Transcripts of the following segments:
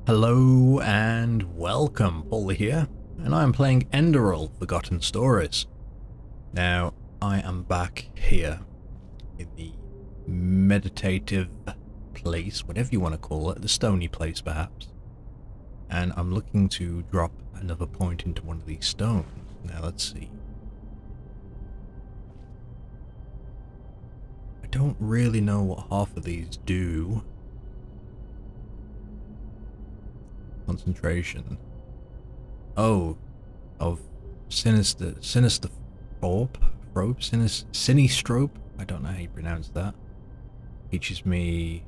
Hello and welcome, Pauleh here, and I am playing Enderal, Forgotten Stories. Now, I am back here in the meditative place, whatever you want to call it, the stony place perhaps, and I'm looking to drop another point into one of these stones. Now let's see. I don't really know what half of these do. Concentration. Oh, of sinister probe, sinistrope. I don't know how you pronounce that. Teaches me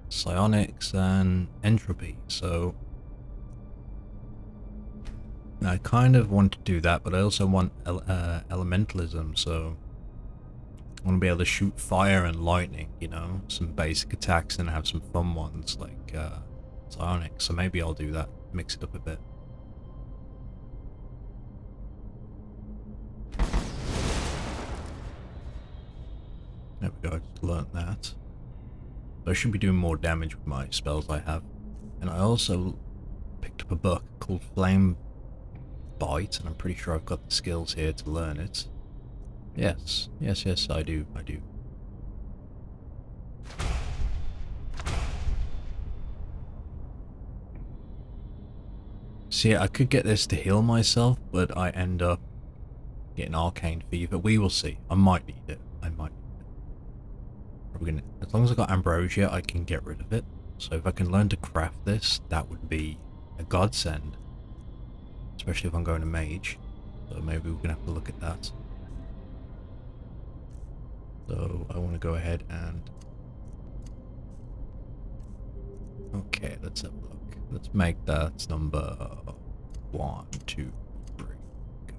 psionics and entropy. So I kind of want to do that, but I also want elementalism. So I want to be able to shoot fire and lightning. You know, some basic attacks and have some fun ones like. Psionics, so maybe I'll do that, mix it up a bit. There we go, I just learnt that. I should be doing more damage with my spells I have. And I also picked up a book called Flame Bite, and I'm pretty sure I've got the skills here to learn it. Yes, I do. See, I could get this to heal myself, but I end up getting arcane fever. We will see. I might need it. Probably gonna, as long as I got ambrosia, I can get rid of it. So if I can learn to craft this, that would be a godsend. Especially if I'm going to mage. So maybe we're gonna have to look at that. So I want to go ahead and... Okay, let's have a look. Let's make that number 1, 2, 3. Go.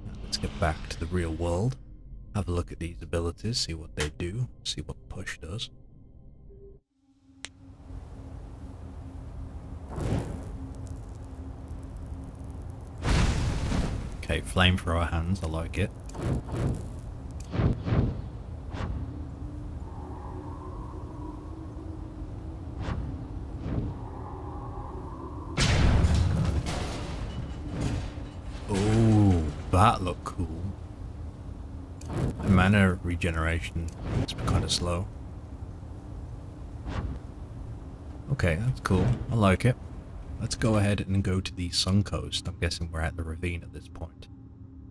Now let's get back to the real world. Have a look at these abilities, see what they do, see what push does. Okay, flamethrower hands, I like it. That looked cool. The mana regeneration is kind of slow. Okay, that's cool. I like it. Let's go ahead and go to the Sun Coast. I'm guessing we're at the ravine at this point.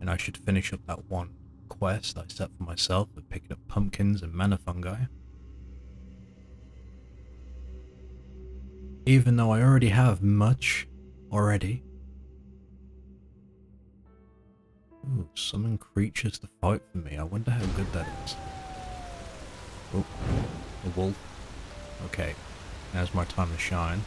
And I should finish up that one quest I set for myself of picking up pumpkins and mana fungi. Even though I already have much already. Ooh, summon creatures to fight for me. I wonder how good that is. Oh, a wolf. Okay, now's my time to shine.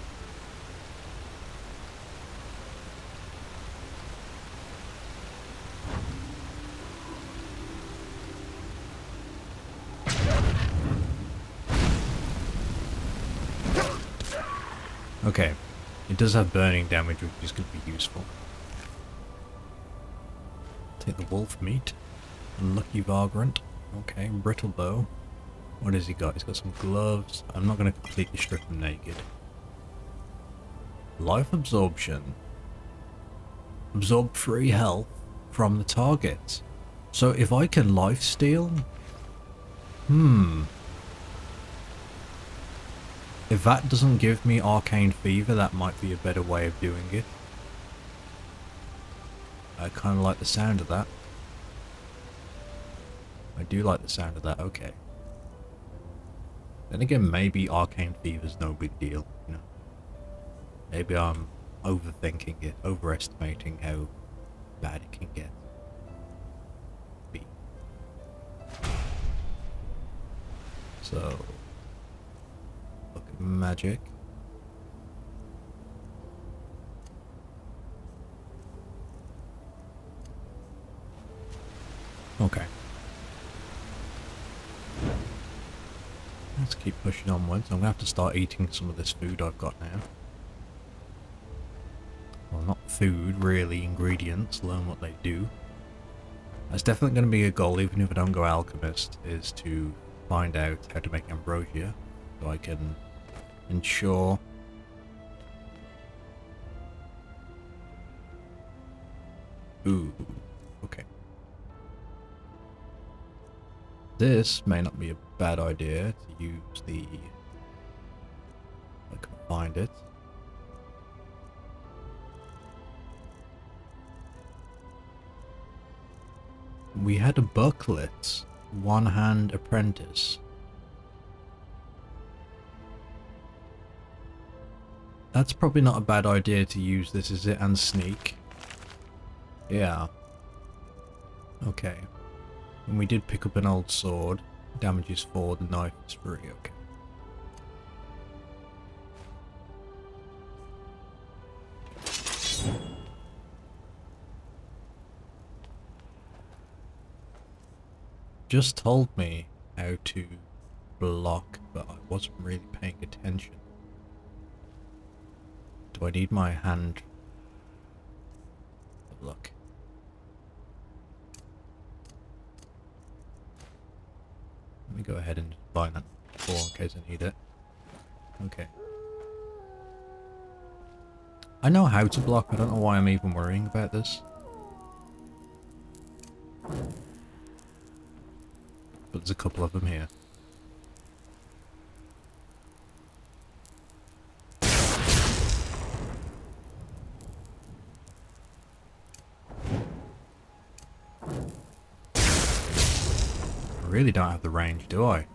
Okay, it does have burning damage, which is going to be useful. Take the wolf meat. Unlucky vagrant. Okay, brittle bow. What has he got? He's got some gloves. I'm not going to completely strip him naked. Life absorption. Absorb free health from the target. So if I can life steal... If that doesn't give me arcane fever, that might be a better way of doing it. I kind of like the sound of that. I do like the sound of that, okay. Then again, maybe arcane fever's no big deal, you know. Maybe I'm overthinking it, overestimating how bad it can get. So, look at magic. Okay. Let's keep pushing onwards. I'm going to have to start eating some of this food I've got now. Well, not food, really, ingredients. Learn what they do. That's definitely going to be a goal, even if I don't go alchemist, is to find out how to make ambrosia, so I can ensure. Ooh, okay. This may not be a bad idea to use the... I can find it. We had a booklet, one-hand apprentice. That's probably not a bad idea to use this, is it? And sneak. Yeah. Okay. And we did pick up an old sword. Damage is 4, the knife is 3, okay. Just told me how to block, but I wasn't really paying attention. Do I need my hand? Look. Let me go ahead and buy that before in case I need it. Okay. I know how to block, I don't know why I'm even worrying about this. But there's a couple of them here. I really don't have the range, do I?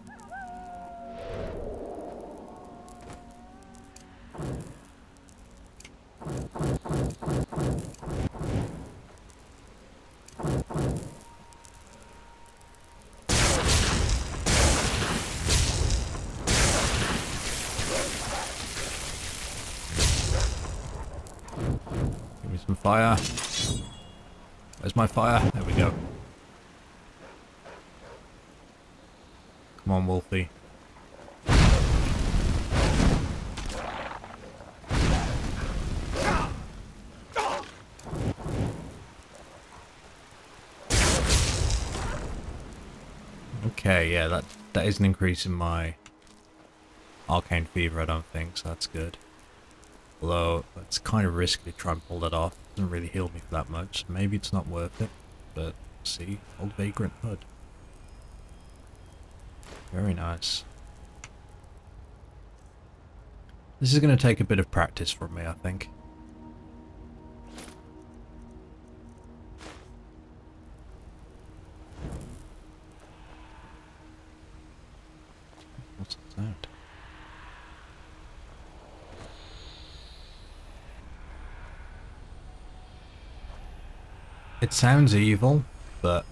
Give me some fire. Where's my fire? There we go. Come on, Wolfie. Okay, yeah, that is an increase in my arcane fever, I don't think, so that's good. Although, it's kind of risky to try and pull that off. It doesn't really heal me for that much. Maybe it's not worth it, but see, old vagrant hood. Very nice. This is going to take a bit of practice from me, I think. What's that sound? It sounds evil, but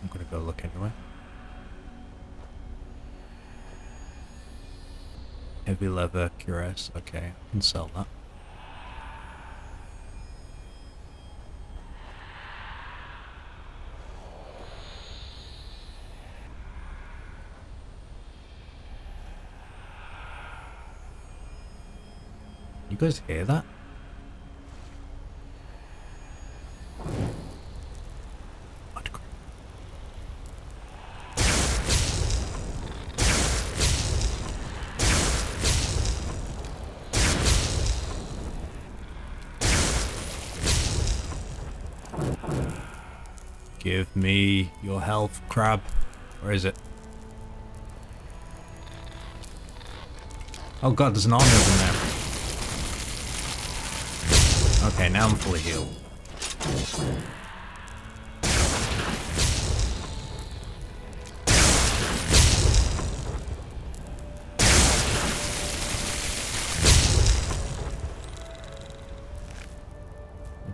I'm going to go look anyway. Heavy leather cuirass, okay, I can sell that. You guys hear that? Give me your health, crab. Where is it? Oh god, there's an army over there. Okay, now I'm fully healed.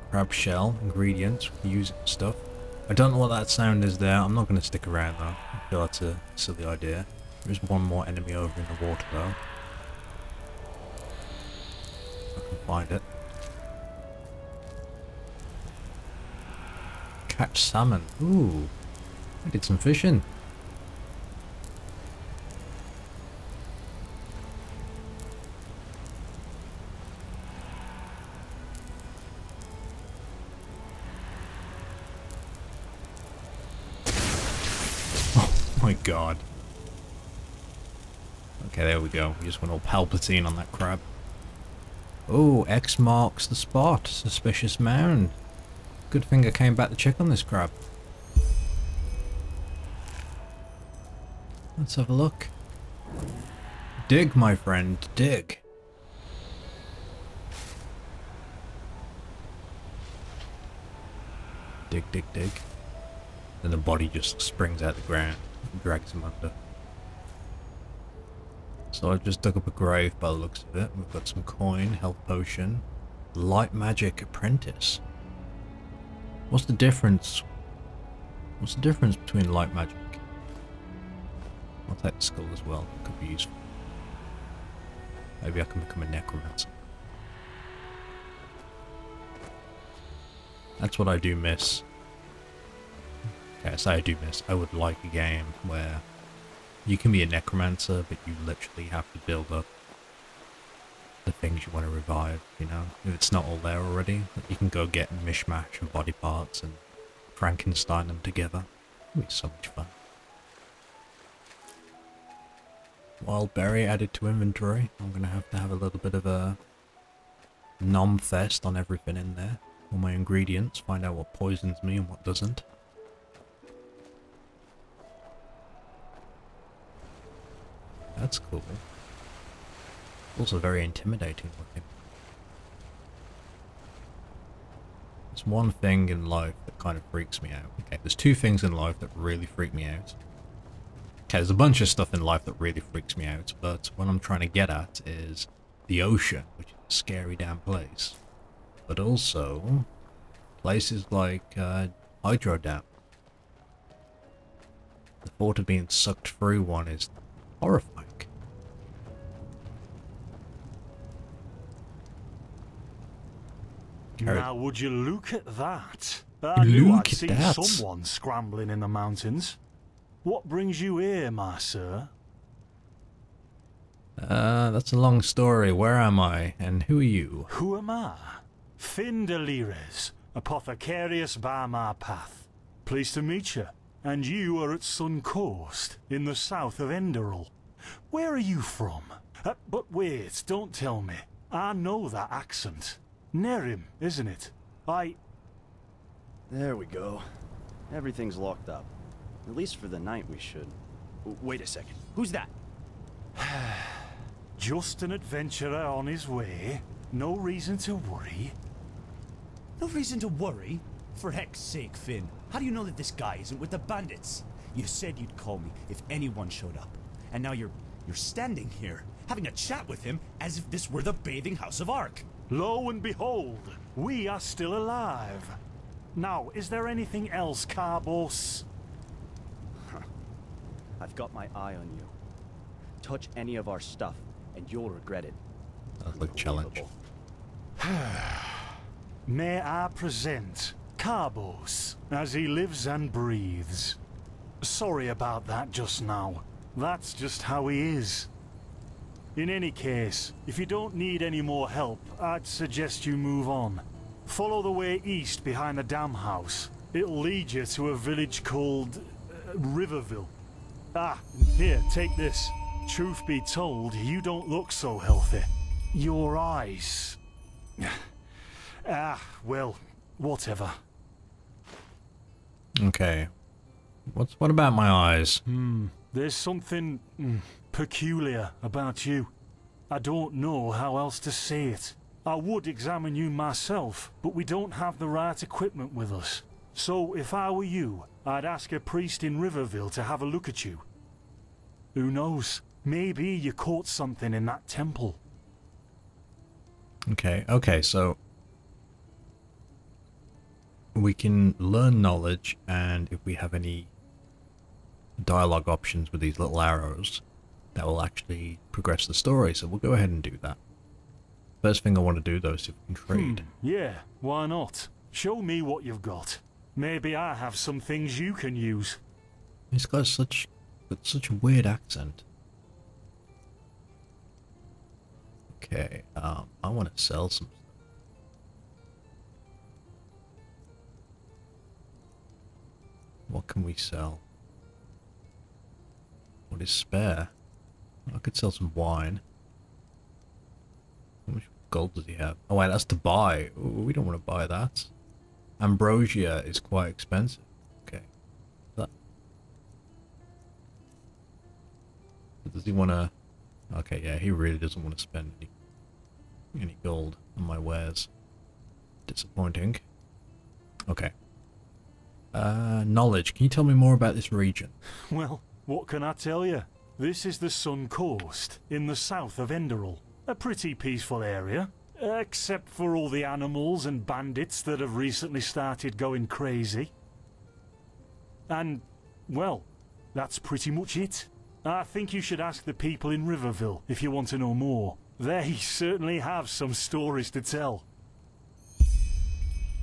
Crab shell, ingredients, we can use it for stuff. I don't know what that sound is there. I'm not going to stick around though. I feel that's a silly idea. There's one more enemy over in the water though. I can find it. Catch salmon. Ooh. I did some fishing. Oh my god. Okay, there we go. We just went all Palpatine on that crab. Oh, X marks the spot. Suspicious mound. Good thing I came back to check on this crab. Let's have a look. Dig, my friend, dig. Dig, dig, dig. Then the body just springs out the ground and drags him under. So I've just dug up a grave by the looks of it. We've got some coin, health potion, light magic apprentice. What's the difference? What's the difference between light magic? I'll take the skull as well. Could be useful. Maybe I can become a necromancer. That's what I do miss. Okay, I say I do miss. I would like a game where you can be a necromancer, but you literally have to build up the things you want to revive, you know? If it's not all there already, that you can go get a mishmash of body parts and Frankenstein them together. It'd be so much fun. Wild berry added to inventory. I'm going to have a little bit of a nom fest on everything in there. All my ingredients, find out what poisons me and what doesn't. That's cool. Also very intimidating looking. There's one thing in life that kind of freaks me out. Okay, there's two things in life that really freak me out. Okay, there's a bunch of stuff in life that really freaks me out, but what I'm trying to get at is the ocean, which is a scary damn place. But also, places like Hydro Dam. The thought of being sucked through one is horrifying. Now would you look at that? I knew I'd seen someone scrambling in the mountains. What brings you here, my sir? That's a long story. Where am I, and who are you? Who am I? Finn Delires, apothecarius by my path. Pleased to meet you. And you are at Sun Coast, in the south of Enderal. Where are you from? But wait, don't tell me. I know that accent. Nerim, isn't it? There we go. Everything's locked up. At least for the night we should. Wait a second. Who's that? Just an adventurer on his way. No reason to worry. No reason to worry? For heck's sake, Finn. How do you know that this guy isn't with the bandits? You said you'd call me if anyone showed up. And now you're standing here, having a chat with him as if this were the bathing house of Ark. Lo and behold, we are still alive. Now, is there anything else, Carbos? I've got my eye on you. Touch any of our stuff, and you'll regret it. That's like a challenge. May I present Carbos, as he lives and breathes. Sorry about that just now. That's just how he is. In any case, if you don't need any more help, I'd suggest you move on. Follow the way east behind the dam house. It'll lead you to a village called Riverville. Ah, here, take this. Truth be told, you don't look so healthy. Your eyes... well, whatever. Okay. What about my eyes? There's something peculiar about you. I don't know how else to say it. I would examine you myself, but we don't have the right equipment with us. So if I were you, I'd ask a priest in Riverville to have a look at you. Who knows? Maybe you caught something in that temple. Okay, so we can learn knowledge, and if we have any dialogue options with these little arrows, that will actually progress the story, so we'll go ahead and do that. First thing I want to do though is if we can trade. Yeah, why not? Show me what you've got. Maybe I have some things you can use. He's got such a weird accent. Okay, I want to sell some stuff. What can we sell? What is spare? I could sell some wine. How much gold does he have? Oh wait, that's to buy. Ooh, we don't want to buy that. Ambrosia is quite expensive. Okay. That. Does he want to... Okay, yeah, he really doesn't want to spend any gold on my wares. Disappointing. Okay. Knowledge. Can you tell me more about this region? Well, what can I tell you? This is the Sun Coast, in the south of Enderal. A pretty peaceful area, except for all the animals and bandits that have recently started going crazy. And, well, that's pretty much it. I think you should ask the people in Riverville if you want to know more. They certainly have some stories to tell.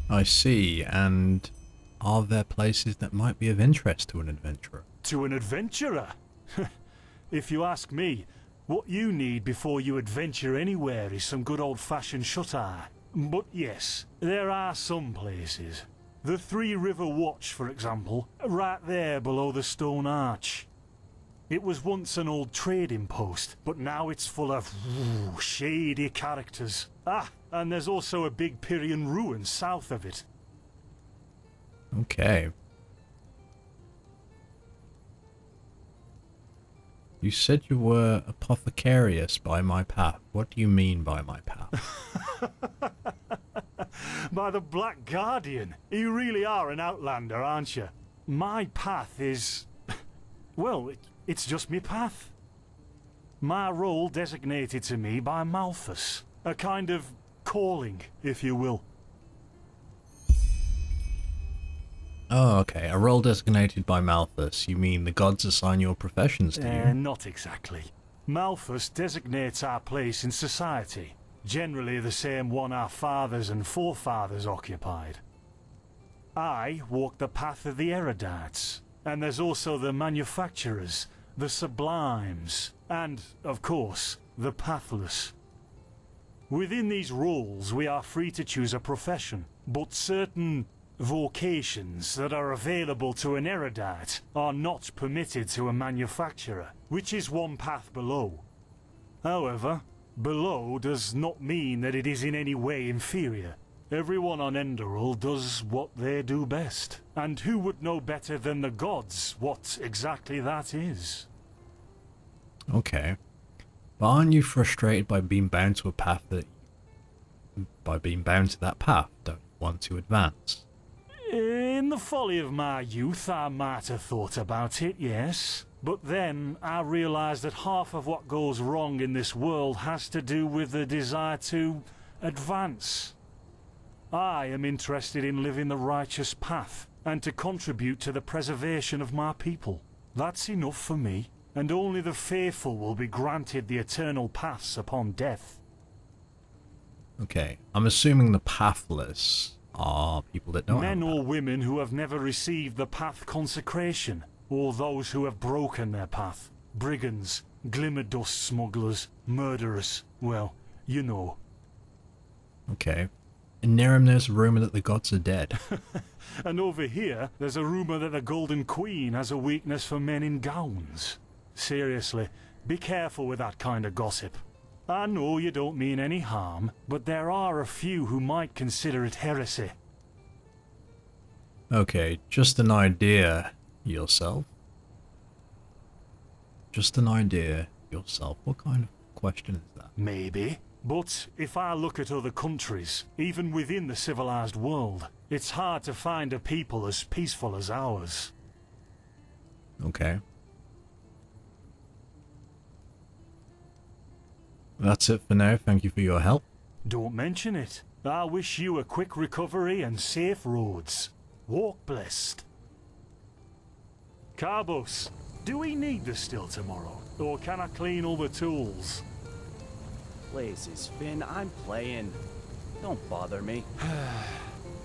I see, and are there places that might be of interest to an adventurer? To an adventurer? If you ask me, what you need before you adventure anywhere is some good old-fashioned shut-eye. But yes, there are some places. The Three River Watch, for example, right there below the stone arch. It was once an old trading post, but now it's full of shady characters. Ah, and there's also a big Pyrian ruin south of it. Okay. You said you were apothecarius by my path. What do you mean by my path? By the Black Guardian. You really are an outlander, aren't you? My path is... well, it's just me path. My role designated to me by Malthus. A kind of calling, if you will. Oh, okay. A role designated by Malthus. You mean the gods assign your professions to you? Not exactly. Malthus designates our place in society. Generally the same one our fathers and forefathers occupied. I walk the path of the erudites. And there's also the manufacturers, the sublimes, and, of course, the pathless. Within these roles we are free to choose a profession, but certain vocations that are available to an erudite are not permitted to a manufacturer, which is one path below. However, below does not mean that it is in any way inferior. Everyone on Enderal does what they do best, and who would know better than the gods what exactly that is? Okay. But aren't you frustrated by being bound to a path that... by being bound to that path, don't you want to advance? In the folly of my youth, I might have thought about it, yes. But then I realized that half of what goes wrong in this world has to do with the desire to advance. I am interested in living the righteous path, and to contribute to the preservation of my people. That's enough for me, and only the faithful will be granted the eternal paths upon death. Okay, I'm assuming the pathless are people that don't Men have or women who have never received the path consecration, or those who have broken their path. Brigands, glimmer dust smugglers, murderers, well, you know. Okay. In Nerim there's a rumour that the gods are dead. And over here, there's a rumour that the Golden Queen has a weakness for men in gowns. Seriously, be careful with that kind of gossip. I know you don't mean any harm, but there are a few who might consider it heresy. Okay, just an idea yourself. Just an idea yourself. What kind of question is that? Maybe. But if I look at other countries, even within the civilized world, it's hard to find a people as peaceful as ours. Okay. That's it for now. Thank you for your help. Don't mention it. I wish you a quick recovery and safe roads. Walk blessed. Carbos, do we need the still tomorrow? Or can I clean all the tools? Places, Finn, I'm playing. Don't bother me.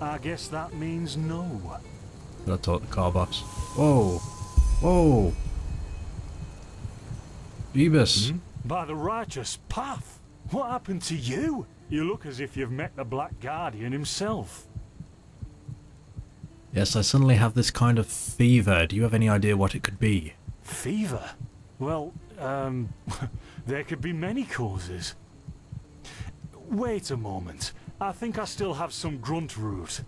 I guess that means no. Gotta talk to car boss. Whoa. Whoa. Jeebus. By the righteous path? What happened to you? You look as if you've met the Black Guardian himself. Yes, I suddenly have this kind of fever. Do you have any idea what it could be? Fever? Well, There could be many causes. Wait a moment. I think I still have some grunt root.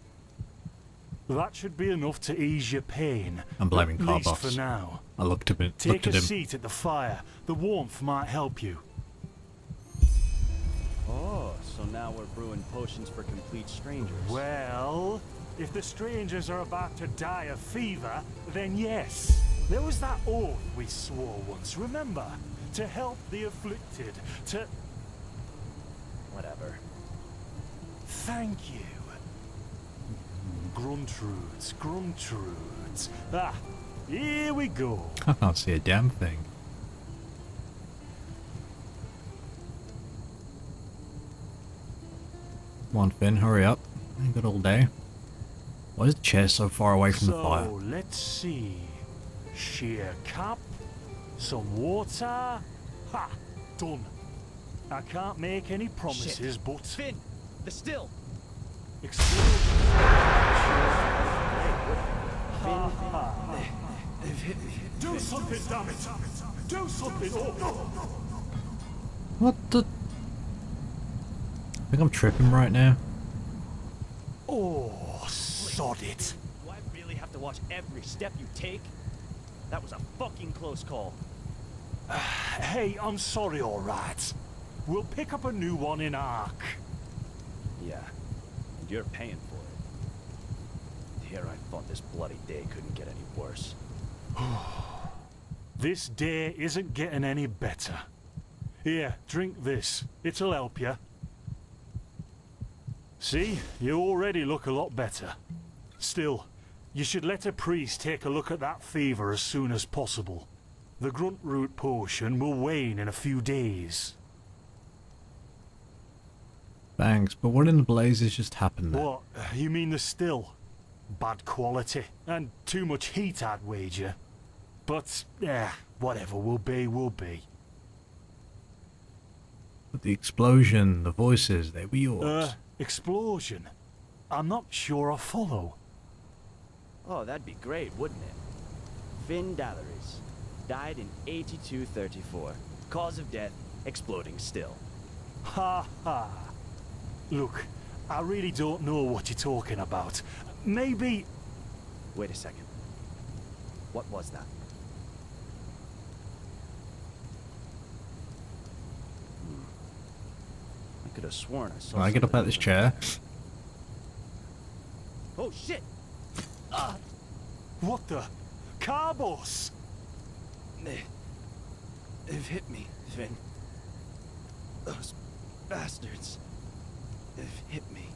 That should be enough to ease your pain. I'm blaming at least Carbos. for now. I looked at Take a him. seat at the fire. The warmth might help you. Oh, so now we're brewing potions for complete strangers. Well, if the strangers are about to die of fever, then yes. There was that oath we swore once, remember? To help the afflicted, to... Whatever. Thank you. Gruntroods, Gruntroods. Ah, here we go. I can't see a damn thing. Come on, Finn, hurry up. Ain't got all day. Why is the chair so far away from the fire? So, let's see. Sheer cap, some water. Ha! Done. I can't make any promises, Shit. but... Finn! The still! Explosion. Do something, damn it! Do something! Oh. What the? I think I'm tripping right now. Oh, sod it. Do I really have to watch every step you take? That was a fucking close call. Hey, I'm sorry, alright. We'll pick up a new one in Ark. Yeah, and you're paying for it. Here I thought this bloody day couldn't get any worse. This day isn't getting any better. Here, drink this. It'll help you. See, you already look a lot better. Still, you should let a priest take a look at that fever as soon as possible. The grunt root potion will wane in a few days. Thanks, but what in the blazes just happened there? What? You mean the still? Bad quality, and too much heat, I'd wager. But, whatever will be, will be. But the explosion, the voices, they were yours. Explosion? I'm not sure I follow. Oh, that'd be great, wouldn't it? Finn Dalleries. Died in 8234. Cause of death, exploding still. Ha ha. Look, I really don't know what you're talking about. Maybe... Wait a second. What was that? I could have sworn I saw Can I get up something out this over chair? there. Oh shit! What the? Carbos! They've hit me, Finn. Those bastards. They've hit me.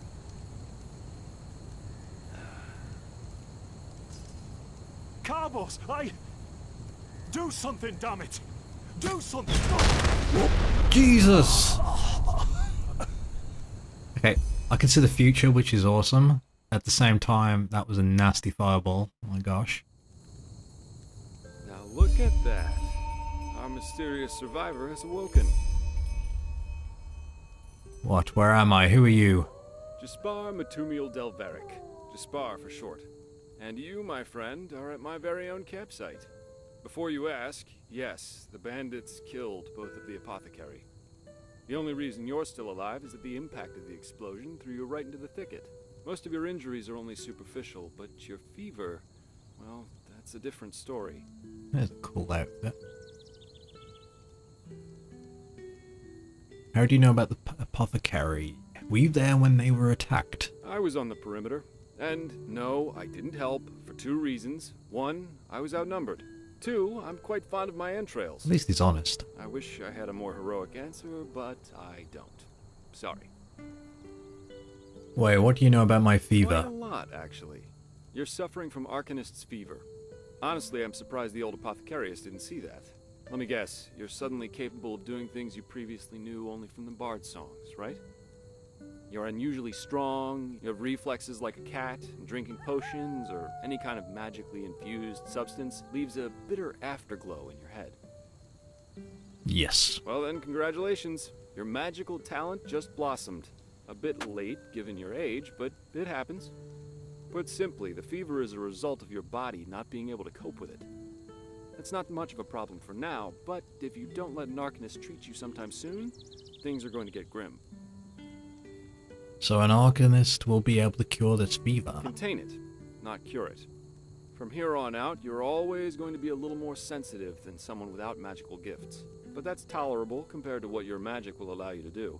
Carbos, do something, damn it! Do something! Jesus! Okay, I can see the future, which is awesome. At the same time, that was a nasty fireball. Oh my gosh. Now look at that. Our mysterious survivor has awoken. What? Where am I? Who are you? Jaspar Matumiel Delveric. Jaspar for short. And you, my friend, are at my very own campsite. Before you ask, yes, the bandits killed both of the apothecary. The only reason you're still alive is that the impact of the explosion threw you right into the thicket. Most of your injuries are only superficial, but your fever, well, that's a different story. There's a cool outfit. How do you know about the apothecary? Were you there when they were attacked? I was on the perimeter. And no, I didn't help, for two reasons. One, I was outnumbered. Two, I'm quite fond of my entrails. At least he's honest. I wish I had a more heroic answer, but I don't. Sorry. Wait, what do you know about my Quite fever? a lot, actually. You're suffering from Arcanist's fever. Honestly, I'm surprised the old apothecarius didn't see that. Let me guess, you're suddenly capable of doing things you previously knew only from the bard songs, right? You're unusually strong, you have reflexes like a cat, and drinking potions or any kind of magically infused substance leaves a bitter afterglow in your head. Yes. Well then, congratulations. Your magical talent just blossomed. A bit late, given your age, but it happens. Put simply, the fever is a result of your body not being able to cope with it. It's not much of a problem for now, but if you don't let an Arcanist treat you sometime soon, things are going to get grim. So an Arcanist will be able to cure this fever? Contain it, not cure it. From here on out, you're always going to be a little more sensitive than someone without magical gifts. But that's tolerable compared to what your magic will allow you to do.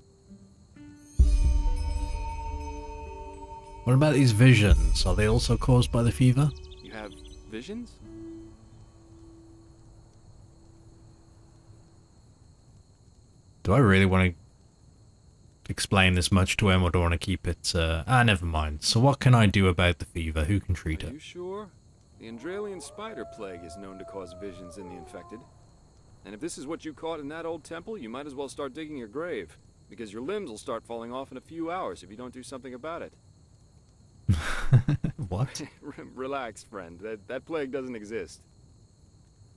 What about these visions? Are they also caused by the fever? You have visions? Do I really want to explain this much to him, or do I want to keep it... never mind. So what can I do about the fever? Who can treat Are it? you sure? The Enderalian spider plague is known to cause visions in the infected. And if this is what you caught in that old temple, you might as well start digging your grave, because your limbs will start falling off in a few hours if you don't do something about it. What? Relax, friend. That plague doesn't exist.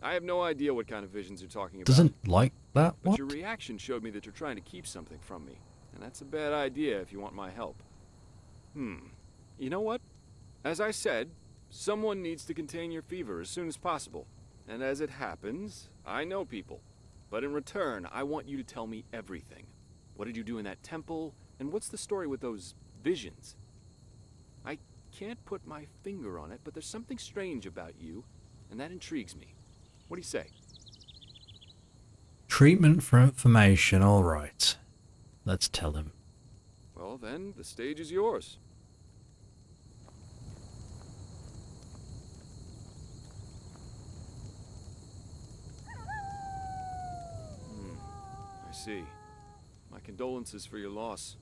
I have no idea what kind of visions you're talking about. Doesn't like that? But What? your reaction showed me that you're trying to keep something from me. And that's a bad idea if you want my help. You know what? As I said, someone needs to contain your fever as soon as possible. And as it happens, I know people. But in return, I want you to tell me everything. What did you do in that temple? And what's the story with those visions? I can't put my finger on it, but there's something strange about you, and that intrigues me. What do you say? Treatment for information, alright. Let's tell him. Well then, the stage is yours. I see. My condolences for your loss.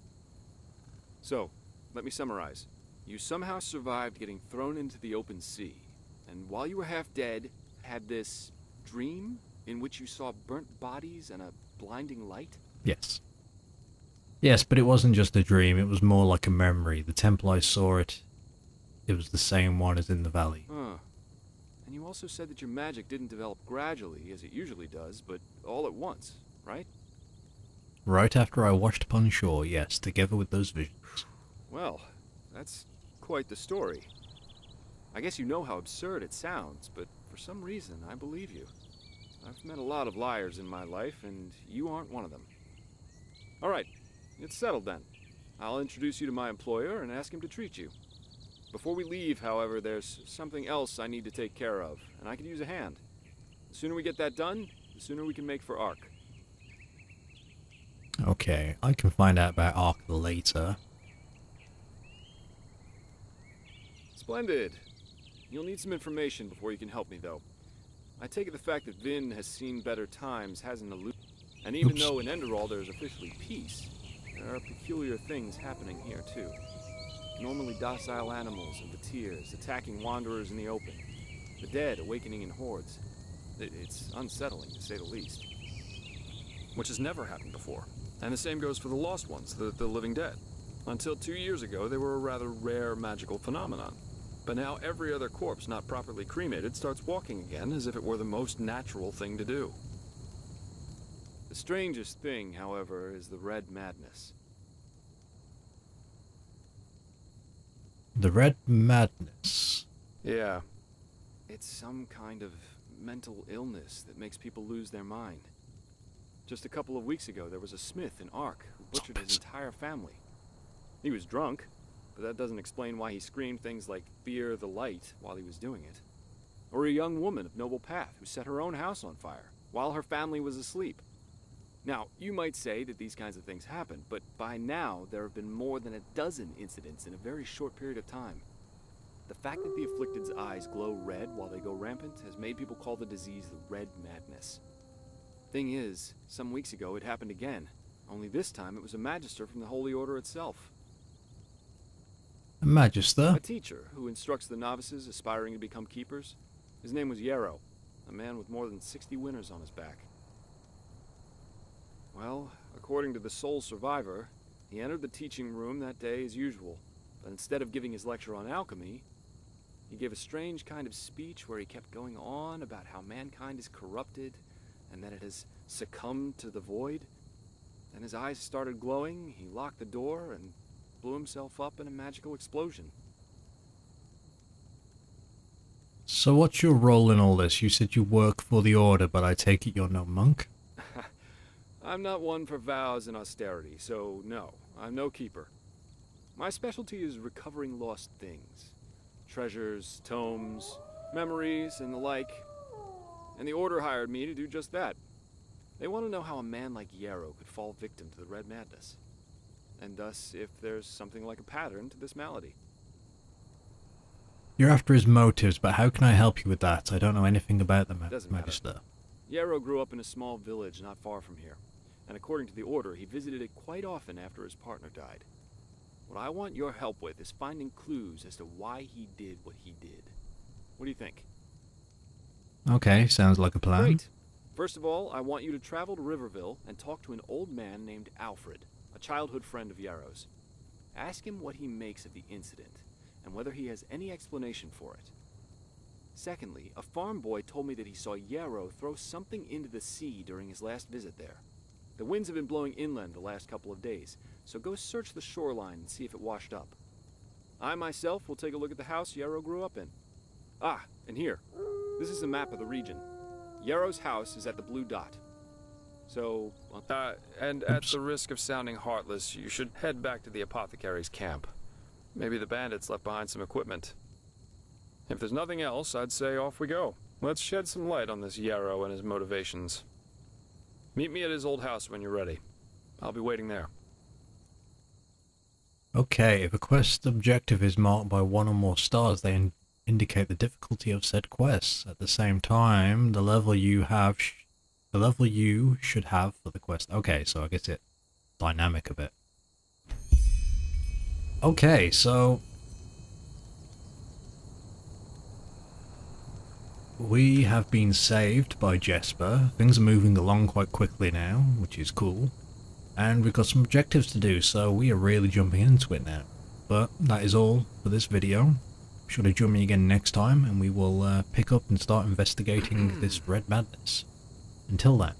So, let me summarize. You somehow survived getting thrown into the open sea, and while you were half dead, had this dream in which you saw burnt bodies and a blinding light? Yes. Yes, but it wasn't just a dream, it was more like a memory. The temple I saw it was the same one as in the valley. Huh. And you also said that your magic didn't develop gradually, as it usually does, but all at once, right? Right after I washed upon shore, yes, together with those visions. Well, that's quite the story. I guess you know how absurd it sounds, but for some reason, I believe you. I've met a lot of liars in my life, and you aren't one of them. All right, it's settled then. I'll introduce you to my employer and ask him to treat you. Before we leave, however, there's something else I need to take care of, and I could use a hand. The sooner we get that done, the sooner we can make for Ark. Okay, I can find out about Ark later. Splendid. You'll need some information before you can help me, though. I take it the fact that Vin has seen better times hasn't eluded. And even though in Enderal there is officially peace, there are peculiar things happening here, too. Normally docile animals and Vatirs attacking wanderers in the open. The dead awakening in hordes. It's unsettling, to say the least. Which has never happened before. And the same goes for the lost ones, the living dead. Until 2 years ago, they were a rather rare magical phenomenon. But now every other corpse not properly cremated starts walking again as if it were the most natural thing to do. The strangest thing, however, is the red madness. The Red Madness. Yeah. It's some kind of mental illness that makes people lose their mind. Just a couple of weeks ago, there was a smith in Ark who butchered his entire family. He was drunk, but that doesn't explain why he screamed things like "Fear the light" while he was doing it. Or a young woman of noble path who set her own house on fire while her family was asleep. Now, you might say that these kinds of things happen, but by now there have been more than a dozen incidents in a very short period of time. The fact that the afflicted's eyes glow red while they go rampant has made people call the disease the Red Madness. Thing is, some weeks ago it happened again, only this time it was a magister from the Holy Order itself. A magister? A teacher who instructs the novices aspiring to become keepers. His name was Yarrow, a man with more than 60 winters on his back. Well, according to the sole survivor, he entered the teaching room that day as usual, but instead of giving his lecture on alchemy, he gave a strange kind of speech where he kept going on about how mankind is corrupted and that it has succumbed to the void. Then his eyes started glowing, he locked the door, and blew himself up in a magical explosion. So what's your role in all this? You said you work for the Order, but I take it you're no monk? I'm not one for vows and austerity, so no, I'm no keeper. My specialty is recovering lost things. Treasures, tomes, memories, and the like. And the Order hired me to do just that. They want to know how a man like Yarrow could fall victim to the Red Madness. And thus, if there's something like a pattern to this malady. You're after his motives, but how can I help you with that? I don't know anything about them, Magister. Yarrow grew up in a small village not far from here. And according to the Order, he visited it quite often after his partner died. What I want your help with is finding clues as to why he did what he did. What do you think? Okay, sounds like a plan. Great. First of all, I want you to travel to Riverville and talk to an old man named Alfred, a childhood friend of Yarrow's. Ask him what he makes of the incident, and whether he has any explanation for it. Secondly, a farm boy told me that he saw Yarrow throw something into the sea during his last visit there. The winds have been blowing inland the last couple of days, so go search the shoreline and see if it washed up. I myself will take a look at the house Yarrow grew up in. Ah, and here. This is a map of the region. Yarrow's house is at the blue dot. So, and at the risk of sounding heartless, you should head back to the apothecary's camp. Maybe the bandits left behind some equipment. If there's nothing else, I'd say off we go. Let's shed some light on this Yarrow and his motivations. Meet me at his old house when you're ready. I'll be waiting there. Okay, if a quest objective is marked by 1 or more stars, they indicate the difficulty of said quests. At the same time, the level you should have for the quest. Okay, so I guess it's dynamic a bit. Okay, so we have been saved by Jesper. Things are moving along quite quickly now, which is cool. And we've got some objectives to do, so we are really jumping into it now. But that is all for this video. Be sure to join me again next time, and we will pick up and start investigating this Red Madness. Until then.